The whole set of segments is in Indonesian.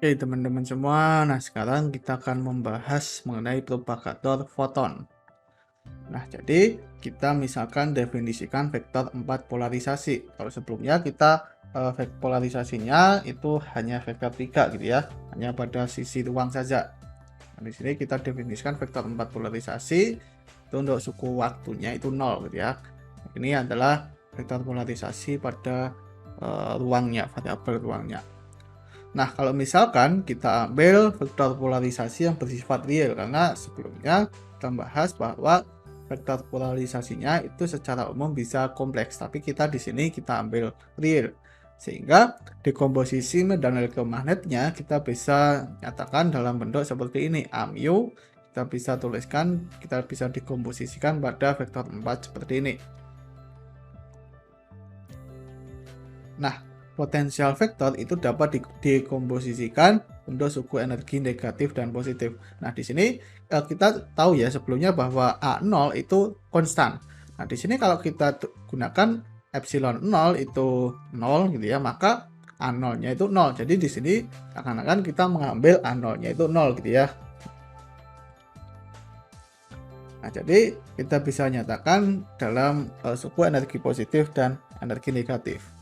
Oke teman-teman semua, nah sekarang kita akan membahas mengenai propagator foton. Nah jadi kita misalkan definisikan vektor 4 polarisasi. Kalau sebelumnya kita polarisasinya itu hanya vektor 3 gitu ya, hanya pada sisi ruang saja. Nah, di sini kita definisikan vektor 4 polarisasi itu untuk suku waktunya itu 0 gitu ya. Ini adalah vektor polarisasi pada ruangnya, variabel ruangnya. Nah, kalau misalkan kita ambil vektor polarisasi yang bersifat real, karena sebelumnya kita bahas bahwa vektor polarisasinya itu secara umum bisa kompleks, tapi kita di sini kita ambil real. Sehingga dekomposisi medan elektromagnetnya kita bisa nyatakan dalam bentuk seperti ini. AMU kita bisa tuliskan, kita bisa dekomposisikan pada vektor 4 seperti ini. Nah, potensial vektor itu dapat dikomposisikan untuk suku energi negatif dan positif. Nah, di sini kita tahu ya sebelumnya bahwa A0 itu konstan. Nah, di sini kalau kita gunakan epsilon 0 itu 0 gitu ya, maka A0-nya itu 0. Jadi di sini akan kita mengambil A0-nya itu 0 gitu ya. Nah, jadi kita bisa nyatakan dalam suku energi positif dan energi negatif.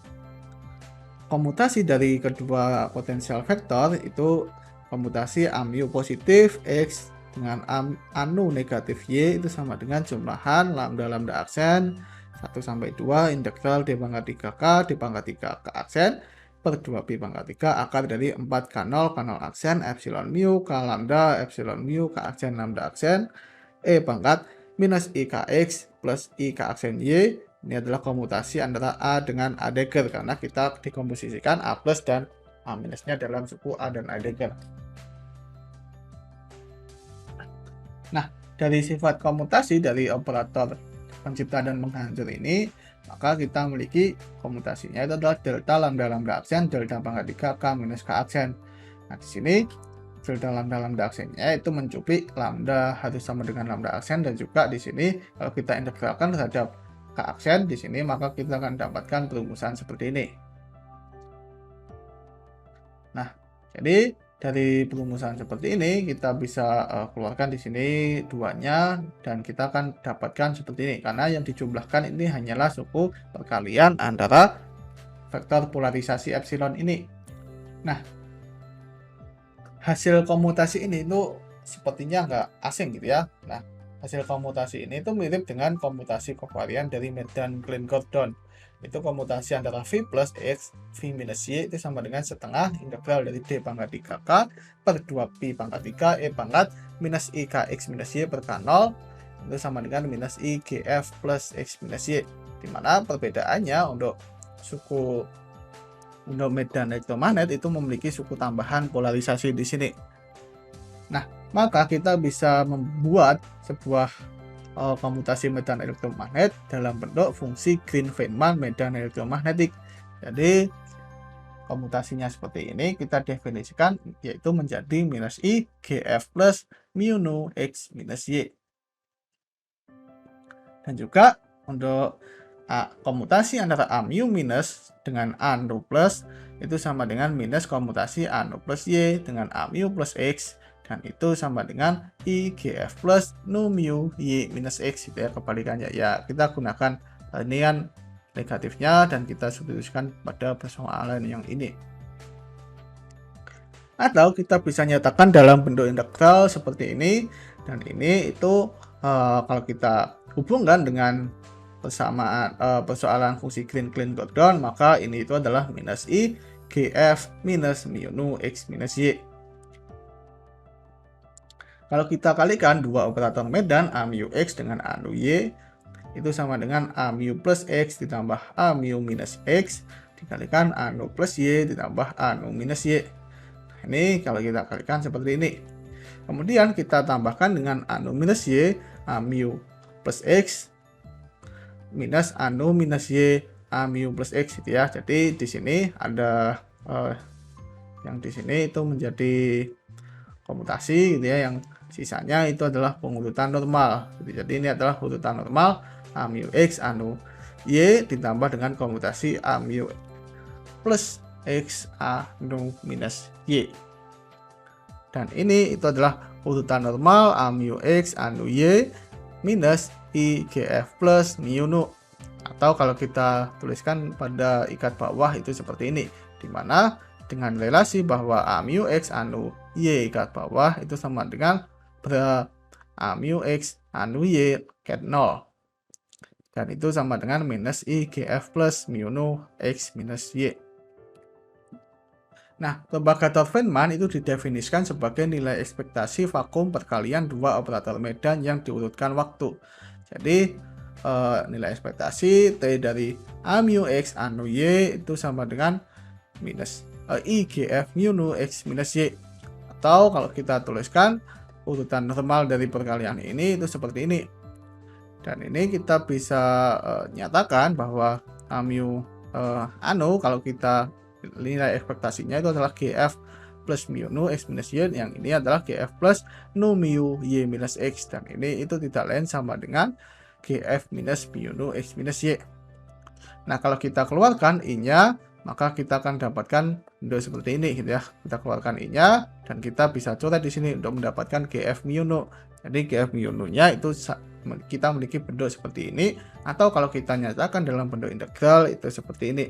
Komutasi dari kedua potensial vektor itu komutasi AMU positif X dengan anu negatif Y itu sama dengan jumlahan lambda aksen 1 sampai 2 integral D pangkat 3K D pangkat 3 K aksen per 2 pi pangkat 3 akar dari 4 K0 K0 aksen epsilon mu K lambda epsilon mu K aksen lambda aksen E pangkat minus IKX plus IK aksen Y. Ini adalah komutasi antara A dengan A dagger karena kita dikomposisikan A plus dan A minusnya dalam suku A dan A dagger. Nah, dari sifat komutasi dari operator pencipta dan penghancur ini, maka kita memiliki komutasinya itu adalah delta lambda aksen, delta pangkat 3 K minus K aksen. Nah, di sini delta lambda aksennya itu mencuplik lambda harus sama dengan lambda aksen, dan juga di sini kalau kita integralkan terhadap K aksen di sini, maka kita akan dapatkan perumusan seperti ini. Nah, jadi dari perumusan seperti ini kita bisa keluarkan di sini duanya, dan kita akan dapatkan seperti ini karena yang dijumlahkan ini hanyalah suku perkalian antara vektor polarisasi epsilon ini. Nah, hasil komutasi ini itu sepertinya nggak asing gitu ya. Nah, hasil komutasi ini itu mirip dengan komutasi kovarian dari medan Klein-Gordon. Itu komutasi antara V plus X, V minus Y itu sama dengan setengah integral dari D pangkat 3K per 2 pi pangkat 3 E pangkat minus IKX minus Y per K0 itu sama dengan minus IGF plus X minus Y. Dimana perbedaannya untuk medan elektromagnet itu memiliki suku tambahan polarisasi di sini. Nah, maka kita bisa membuat sebuah komutasi medan elektromagnet dalam bentuk fungsi Green-Feynman medan elektromagnetik. Jadi komutasinya seperti ini kita definisikan, yaitu menjadi minus I GF plus mu nu X minus Y. Dan juga untuk komutasi antara A mu minus dengan A nu plus itu sama dengan minus komutasi A nu plus Y dengan A mu plus X, dan itu sama dengan IGF plus nu mu Y minus X gitu ya, kebalikannya ya. Kita gunakan linian negatifnya dan kita substitusikan pada persoalan yang ini. Atau kita bisa nyatakan dalam bentuk integral seperti ini, dan ini itu kalau kita hubungkan dengan persoalan fungsi Klein-Gordon, maka ini itu adalah minus I GF minus mu nu X minus Y. Kalau kita kalikan dua operator medan A mu X dengan A mu Y itu sama dengan A mu plus X ditambah A mu minus X dikalikan A nu plus Y ditambah A nu minus Y. Ini kalau kita kalikan seperti ini. Kemudian kita tambahkan dengan A nu minus Y, A mu plus X minus A nu minus Y, A mu plus X gitu ya. Jadi di sini ada yang di sini itu menjadi komutasi gitu ya, yang sisanya itu adalah pengurutan normal. Jadi ini adalah urutan normal A mu X, A nu Y ditambah dengan komutasi A mu plus X, A nu minus Y. Dan ini itu adalah urutan normal A mu X anu Y minus I GF plus mu nu. Atau kalau kita tuliskan pada ikat bawah itu seperti ini, dimana dengan relasi bahwa A mu X anu Y ikat bawah itu sama dengan A mu X anu Y ket 0. Dan itu sama dengan minus I GF plus mu nu X minus Y. Nah, propagator Feynman itu didefinisikan sebagai nilai ekspektasi vakum perkalian dua operator medan yang diurutkan waktu. Jadi, nilai ekspektasi T dari A mu X anu Y itu sama dengan minus I GF mu nu X minus Y. Atau kalau kita tuliskan urutan normal dari perkalian ini itu seperti ini. Dan ini kita bisa nyatakan bahwa A mu anu kalau kita nilai ekspektasinya itu adalah GF plus mu nu X minus Y, yang ini adalah GF plus nu mu Y minus X, dan ini itu tidak lain sama dengan GF minus mu nu X minus Y. Nah, kalau kita keluarkan I-nya, maka kita akan dapatkan bentuk seperti ini gitu ya. Kita keluarkan I-nya dan kita bisa coret di sini untuk mendapatkan GF mu nu. Jadi GF mu nu-nya itu kita memiliki bentuk seperti ini, atau kalau kita nyatakan dalam bentuk integral itu seperti ini.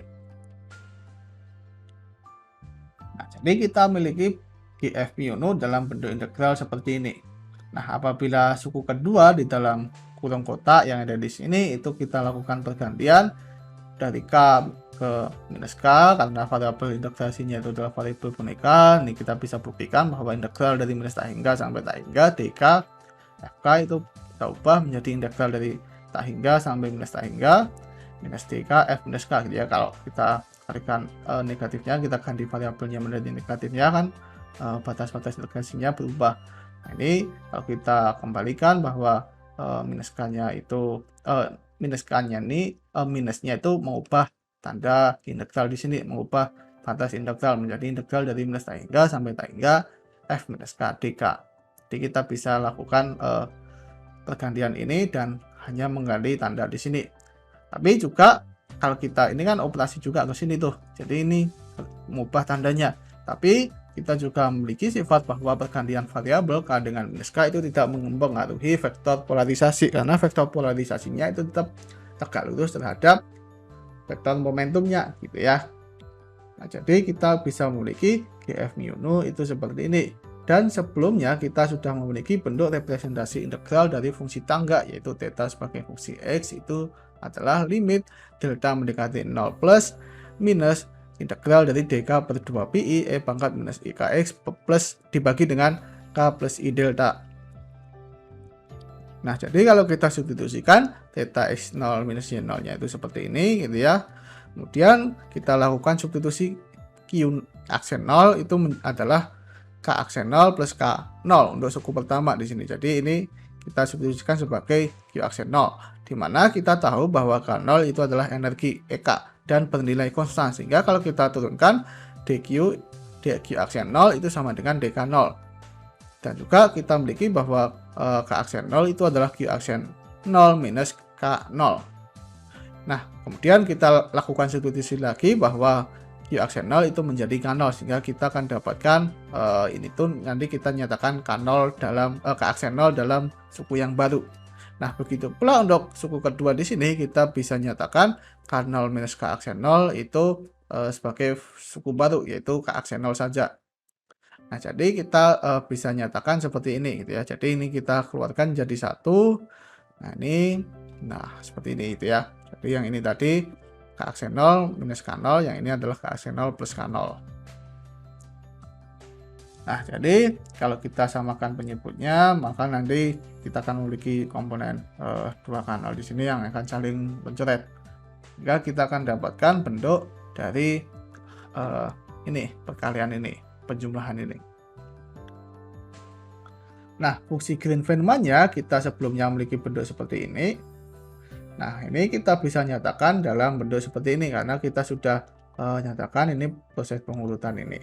Nah, jadi kita memiliki GF mu nu dalam bentuk integral seperti ini. Nah, apabila suku kedua di dalam kurung kotak yang ada di sini itu kita lakukan pergantian dari K ke minus K karena variabel integrasinya itu adalah variabel boneka. Ini kita bisa buktikan bahwa integral dari minus tak hingga sampai tak hingga dk FK itu kita ubah menjadi integral dari tak hingga sampai minus tak hingga minus dk F minus K gitu ya. Kalau kita carikan negatifnya, kita ganti variabelnya menjadi negatifnya, kan batas-batas integrasinya berubah. Nah, ini kalau kita kembalikan bahwa minus K-nya itu minus K-nya ini minusnya itu mengubah tanda integral di sini, mengubah batas integral menjadi integral dari minus tak hingga sampai tak hingga F minus K dk. Jadi kita bisa lakukan pergantian ini dan hanya mengganti tanda di sini. Tapi juga kalau kita ini kan operasi juga ke sini tuh, jadi ini mengubah tandanya. Tapi kita juga memiliki sifat bahwa pergantian variabel K dengan minus K itu tidak mempengaruhi vektor polarisasi, karena vektor polarisasinya itu tetap tegak lurus terhadap vektor momentumnya gitu ya. Nah, jadi kita bisa memiliki GF mu nu itu seperti ini. Dan sebelumnya kita sudah memiliki bentuk representasi integral dari fungsi tangga, yaitu theta sebagai fungsi X itu adalah limit delta mendekati 0 plus minus integral dari dk per 2 pi E pangkat minus IKX plus dibagi dengan K plus I delta. Nah, jadi kalau kita substitusikan theta X0 minus Y0 nya itu seperti ini gitu ya. Kemudian kita lakukan substitusi Q aksen 0 itu adalah K aksen 0 plus K0 untuk suku pertama di sini. Jadi ini kita substitusikan sebagai Q aksen 0, di mana kita tahu bahwa K0 itu adalah energi EK dan bernilai konstan, sehingga kalau kita turunkan dq aksen 0 itu sama dengan dk0. Dan juga kita memiliki bahwa K aksen 0 itu adalah Q aksen 0 minus K0. Nah, kemudian kita lakukan substitusi lagi bahwa Q aksen 0 itu menjadi K0, sehingga kita akan dapatkan ini tuh nanti kita nyatakan K0 dalam K aksen 0 dalam suku yang baru. Nah, begitu pula untuk suku kedua di sini kita bisa nyatakan K0 minus K aksen 0 itu sebagai suku baru, yaitu K aksen 0 saja. Nah, jadi kita bisa nyatakan seperti ini gitu ya. Jadi ini kita keluarkan jadi satu. Nah, ini seperti ini gitu ya. Jadi yang ini tadi K aksen 0 minus K0, yang ini adalah K aksen 0 plus K0. Nah, jadi kalau kita samakan penyebutnya, maka nanti kita akan memiliki komponen 2K0 di sini yang akan saling mencoret. Sehingga kita akan dapatkan bentuk dari ini, perkalian ini, penjumlahan ini. Nah, fungsi Green-Feynman-nya kita sebelumnya memiliki bentuk seperti ini. Nah, ini kita bisa nyatakan dalam bentuk seperti ini karena kita sudah nyatakan ini proses pengurutan ini.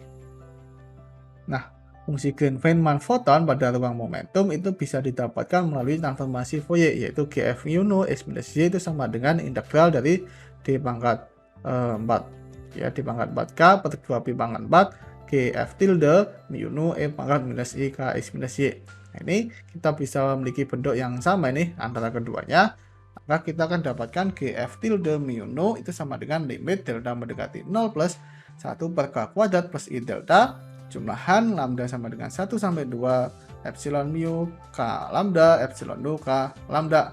Nah, fungsi Green-Feynman foton pada ruang momentum itu bisa didapatkan melalui transformasi Fourier, yaitu GF mu nu X minus Y itu sama dengan integral dari D pangkat 4 ya, D pangkat 4K per 2 pi pangkat 4 GF tilde mu nu E pangkat minus I K X minus Y. Nah, ini kita bisa memiliki bentuk yang sama ini antara keduanya. Maka kita akan dapatkan GF tilde mu nu itu sama dengan limit delta mendekati 0 plus 1 per K kuadrat plus I delta jumlahan lambda sama dengan 1 sampai 2 epsilon mu K lambda epsilon nu K lambda.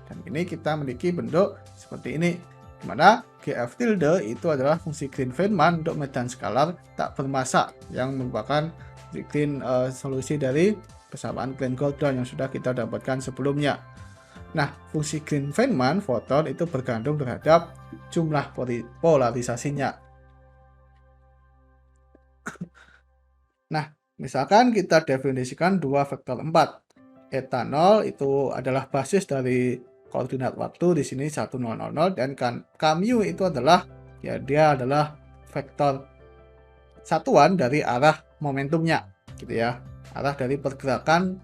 Dan ini kita memiliki bentuk seperti ini, di mana GF tilde itu adalah fungsi Green-Feynman untuk medan skalar tak bermassa yang merupakan solusi dari persamaan Klein-Gordon yang sudah kita dapatkan sebelumnya. Nah, fungsi Green-Feynman foton itu bergantung terhadap jumlah polarisasinya. Nah, misalkan kita definisikan dua vektor 4. Eta 0 itu adalah basis dari koordinat waktu di sini 1000 dan K mu itu adalah dia adalah vektor satuan dari arah momentumnya gitu ya. Arah dari pergerakan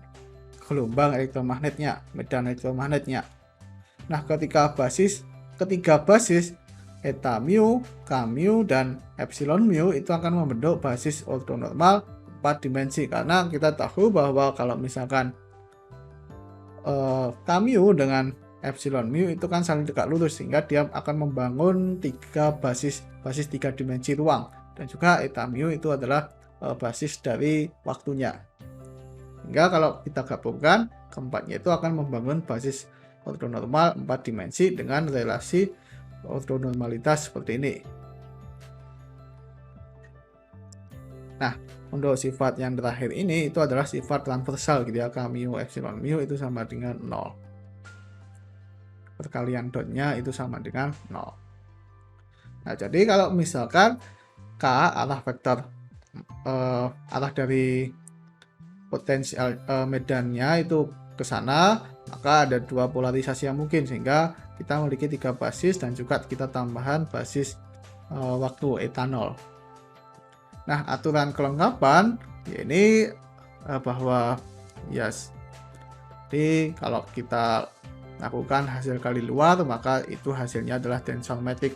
gelombang elektromagnetnya, medan elektromagnetnya. Nah, ketiga basis eta mu, K mu dan epsilon mu itu akan membentuk basis ortonormal 4 dimensi, karena kita tahu bahwa kalau misalkan K mu dengan epsilon mu itu kan saling tegak lurus, sehingga dia akan membangun basis 3 dimensi ruang, dan juga eta mu itu adalah basis dari waktunya. Sehingga kalau kita gabungkan, keempatnya itu akan membangun basis ortonormal 4 dimensi dengan relasi ortonormalitas seperti ini. Nah, untuk sifat yang terakhir ini itu adalah sifat transversal gitu ya. K mu epsilon mu itu sama dengan 0. Perkalian dotnya itu sama dengan 0. Nah, jadi kalau misalkan K arah vektor arah dari potensial medannya itu ke sana, maka ada dua polarisasi yang mungkin, sehingga kita memiliki 3 basis dan juga kita tambahan basis waktu eta 0. Nah, aturan kelengkapan ya ini bahwa jadi kalau kita lakukan hasil kali luar, maka itu hasilnya adalah tensor metrik.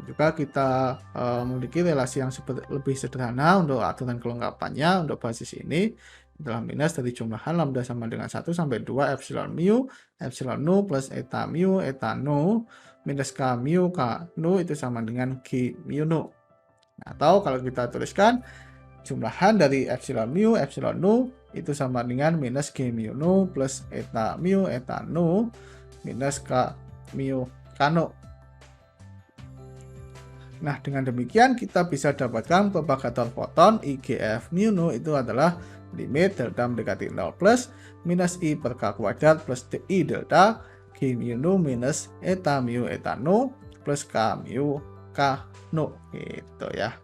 Juga kita memiliki relasi yang lebih sederhana untuk aturan kelengkapannya. Untuk basis ini adalah minus dari jumlahan lambda sama dengan 1 sampai 2 epsilon mu epsilon nu plus eta mu eta nu minus K mu K nu itu sama dengan G mu nu. Atau kalau kita tuliskan jumlahan dari epsilon mu epsilon nu itu sama dengan minus G mu nu plus eta mu eta nu minus K mu K nu. Nah, dengan demikian kita bisa dapatkan propagator foton IGF mu nu itu adalah limit delta mendekati 0 plus minus I per K kuadrat plus I delta G mu nu minus eta mu eta nu plus K mu K nu gitu ya.